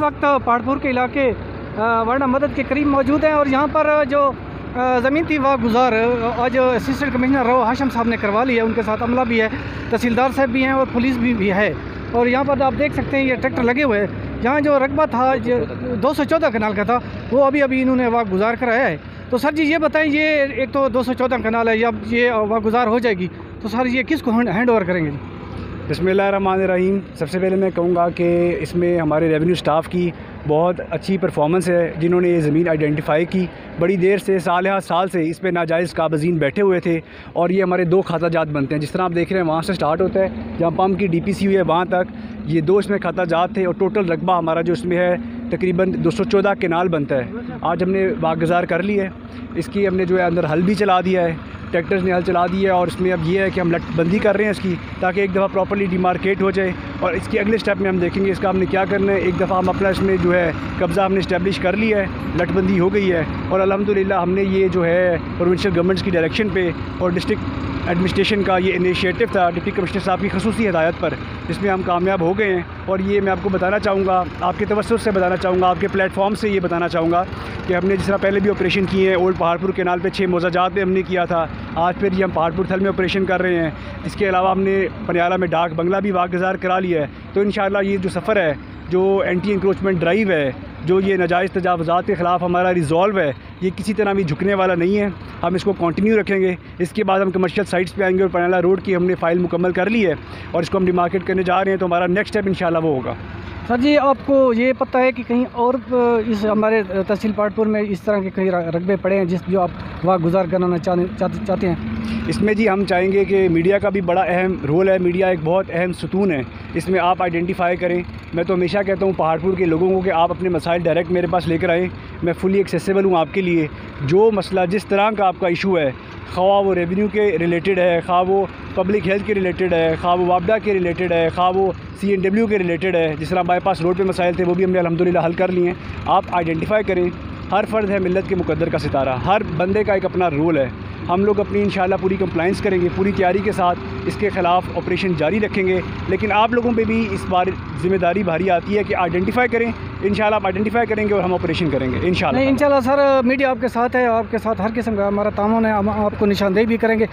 वक्त पहाड़पुर के इलाके वार्ड मदद के करीब मौजूद हैं और यहाँ पर जो ज़मीन थी वह गुजार आज असिस्टेंट कमिश्नर रो हाशम साहब ने करवा ली है। उनके साथ अमला भी है, तहसीलदार साहब भी हैं और पुलिस भी है। और यहाँ पर आप देख सकते हैं ये ट्रैक्टर लगे हुए हैं। जहाँ जो रकबा था 214 कनाल का था वो अभी इन्होंने वाह गुजार कराया है। तो सर जी ये बताएं, ये एक तो 214 कनाल है, जब ये वाह गुजार हो जाएगी तो सर ये किसको हैंड ओवर करेंगे जी? बिस्मिल्लाहिर्रहमानिर्रहीम। सबसे पहले मैं कहूँगा कि इसमें हमारे रेवेन्यू स्टाफ की बहुत अच्छी परफॉर्मेंस है, जिन्होंने ये ज़मीन आइडेंटिफाई की। बड़ी देर से साल से इस पर नाजायज़ काबज़ीन बैठे हुए थे और ये हमारे 2 खाता जात बनते हैं। जिस तरह आप देख रहे हैं वहाँ से स्टार्ट होता है, जहाँ पम्प की DPC हुई है वहाँ तक ये 2 इसमें खाता जात थे और टोटल रकबा हमारा जो इसमें है तकरीबन 214 केनाल बनता है। आज हमने वागुज़ार कर ली है, इसकी हमने जो है अंदर हल भी चला दिया है, ट्रैक्टर्स ने हल चला दिया है और इसमें अब ये है कि हम लटबंदी कर रहे हैं इसकी, ताकि एक दफ़ा प्रॉपर्ली डिमार्केट हो जाए। और इसके अगले स्टेप में हम देखेंगे इसका हमने क्या करना है। एक दफ़ा हम अपना इसमें जो है कब्ज़ा हमने इस्टेब्लिश कर लिया है, लटबंदी हो गई है और अल्हम्दुलिल्लाह हमने ये जो है प्रोविंशियल गवर्नमेंट्स की डायरेक्शन पे और डिस्ट्रिक्ट एडमिनिस्ट्रेशन का ये इनिशिएटिव था डिप्टी कमिश्नर साहब की खसूसी हिदायत पर, जिसमें हम कामयाब हो गए हैं। और ये मैं आपको बताना चाहूँगा, आपके तवज्जुह से बताना चाहूँगा, आपके प्लेटफॉर्म से ये बताना चाहूँगा कि हमने जिस तरह पहले भी ऑपरेशन किए हैं, ओल्ड पहाड़पुर केनाल पे 6 मोजाजात में हमने किया था, आज फिर ये हम पहाड़पुर थल में ऑपरेशन कर रहे हैं। इसके अलावा हमने पनियाला में डाक बंगला भी वागुज़ार करा लिया है। तो इंशाअल्लाह ये जो सफ़र है, जो एंटी इंक्रोचमेंट ड्राइव है, जो ये नाजायज़ तजावुज़ात के ख़िलाफ़ हमारा रिज़ॉल्व है, ये किसी तरह भी झुकने वाला नहीं है। हम इसको कंटिन्यू रखेंगे। इसके बाद हम कमर्शियल साइट्स पे आएंगे और पनियाला रोड की हमने फ़ाइल मुकम्मल कर ली है और इसको हम डिमार्केट करने जा रहे हैं। तो हमारा नेक्स्ट स्टेप इंशाअल्लाह वो होगा। सर जी आपको ये पता है कि कहीं और इस हमारे तहसील पहाड़पुर में इस तरह के कई रकबे पड़े हैं जो आप वहाँ गुजार कराना चाहते हैं? इसमें जी हम चाहेंगे कि मीडिया का भी बड़ा अहम रोल है। मीडिया एक बहुत अहम सुतून है, इसमें आप आइडेंटिफाई करें। मैं तो हमेशा कहता हूँ पहाड़पुर के लोगों को कि आप अपने मसाइल डायरेक्ट मेरे पास लेकर आएँ, मैं फुली एक्सेसिबल हूँ आपके लिए। जो मसला जिस तरह का आपका इशू है, खा वो रेवेन्यू के रिलेटेड है, खा वो पब्लिक हेल्थ के रिलेटेड है, खा वो वापडा के रिलेटेड है, खा वो CNW के रिलेटेड है, जिस तरह बाईपास रोड पे मसाइल थे वो भी हमने अल्हम्दुलिल्लाह हल कर लिए हैं। आप आइडेंटिफाई करें। हर फ़र्द है मिल्लत के मुकद्दर का सितारा, हर बंदे का एक अपना रोल है। हम लोग अपनी इंशाअल्लाह पूरी कंप्लाइंस करेंगे, पूरी तैयारी के साथ इसके ख़िलाफ़ ऑपरेशन जारी रखेंगे। लेकिन आप लोगों पे भी इस बार ज़िम्मेदारी भारी आती है कि आइडेंटिफाई करें। इंशाअल्लाह आप आइडेंटिफाई करेंगे और हम ऑपरेशन करेंगे इंशाअल्लाह। इंशाअल्लाह सर, मीडिया आपके साथ है, आपके साथ हर किस्म का हमारा तामुन है, हम आपको निशानदेही भी करेंगे।